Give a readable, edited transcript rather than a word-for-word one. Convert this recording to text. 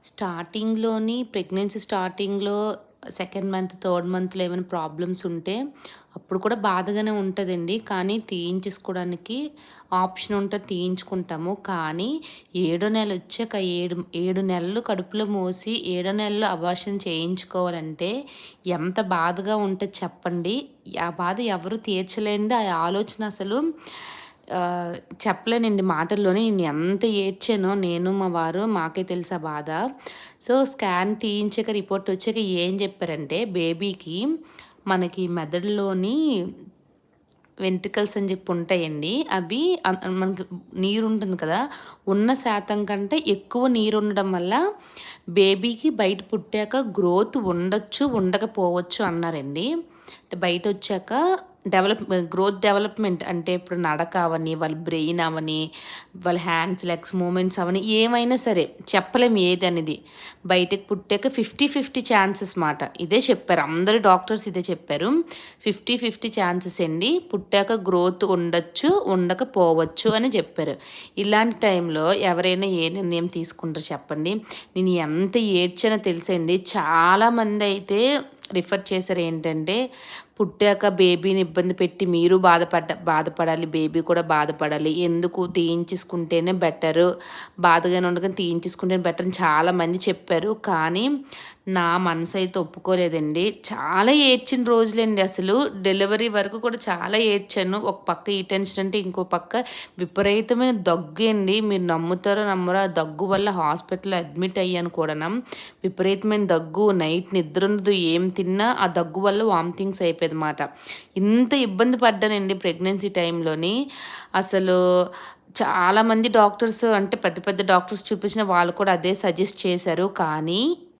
Pregnancy స్టార్టింగ్‌లో second month, third మంత్‌లో ఏమైనా ప్రాబ్లమ్స్ ఉంటే అప్పుడు కూడా బాధగానే ఉంటదండి. కానీ తీయించేసుకోవడానికి ఆప్షన్ ఉంటది, తీయించుకుంటాము. కానీ ఏడో నెలొచ్చాక 7 నెలలు కడుపులో మోసి ఏడో నెలలో అబార్షన్ చేయించుకోవాలంటే ఎంత బాధగా ఉంటది చెప్పండి. ఆ బాధ ఎవరు తీర్చలేనిది. ఆ ఆలోచన అసలు చెప్పలేనండి మాటల్లోనే. నేను ఎంత ఏడ్చానో నేను, మా వారు మాకే తెలుసు ఆ బాధ. సో, స్కాన్ తీయించాక రిపోర్ట్ వచ్చాక ఏం చెప్పారంటే, బేబీకి మనకి మెదడులోని వెంట్రికల్స్ అని చెప్పి ఉంటాయండి. అవి మనకి నీరుంటుంది కదా! ఉన్న శాతం కంటే ఎక్కువ నీరుండడం వల్ల బేబీకి బయట పుట్టాక గ్రోత్ ఉండొచ్చు, ఉండకపోవచ్చు అన్నారండి. అంటే బయటొచ్చాక గ్రోత్ డెవలప్‌మెంట్ అంటే ఇప్పుడు నడక అవని, వాళ్ళ బ్రెయిన్ అవని, వాళ్ళ హ్యాండ్స్, లెగ్స్ మూవ్‌మెంట్స్ అవని ఏమైనా సరే చెప్పలేము ఏదనేది. బయటకి పుట్టాక 50, 50 ఛాన్సెస్ మాట. ఇదే చెప్పారు. అందరూ డాక్టర్స్ ఇదే చెప్పారు. 50, 50 ఛాన్సెస్ అండి. పుట్టాక గ్రోత్ ఉండొచ్చు, ఉండకపోవచ్చు అని చెప్పారు. ఇలాంటి టైంలో ఎవరైనా ఏ నిర్ణయం తీసుకుంటారో చెప్పండి. నేను ఎంత ఏడ్చానో తెలుసండి. చాలామందయితే రిఫర్ చేశారు ఏంటంటే, పుట్టాక బేబీని ఇబ్బంది పెట్టి మీరు బాధపడాలి, బేబీ కూడా బాధపడాలి. ఎందుకు తీయించేసుకుంటేనే బెటరు. బాధగానే ఉండగానే తీయించేసుకుంటేనే బెటర్ అని చాలామంది చెప్పారు. కానీ నా మనసైతే ఒప్పుకోలేదండి. చాలా ఏడ్చిన రోజులండి అసలు. డెలివరీ వరకు కూడా చాలా ఏడ్చాను. ఒక పక్క ఈ టెన్షన్ అంటే ఇంకో పక్క విపరీతమైన దగ్గు అండి. మీరు నమ్ముతారో నమ్మరో ఆ దగ్గు వల్ల హాస్పిటల్‌లో అడ్మిట్ అయ్యాను కూడాను. విపరీతమైన దగ్గు, నైట్ నిద్ర ఉండదు. ఏం తిన్నా ఆ దగ్గు వల్ల వామిటింగ్స్ అయిపోయేదన్నమాట. ఇంత ఇబ్బంది పడ్డానండి ప్రెగ్నెన్సీ టైంలోని. అసలు చాలామంది డాక్టర్స్ అంటే పెద్ద పెద్ద డాక్టర్స్ చూపించిన వాళ్ళు కూడా అదే సజెస్ట్ చేశారు. కానీ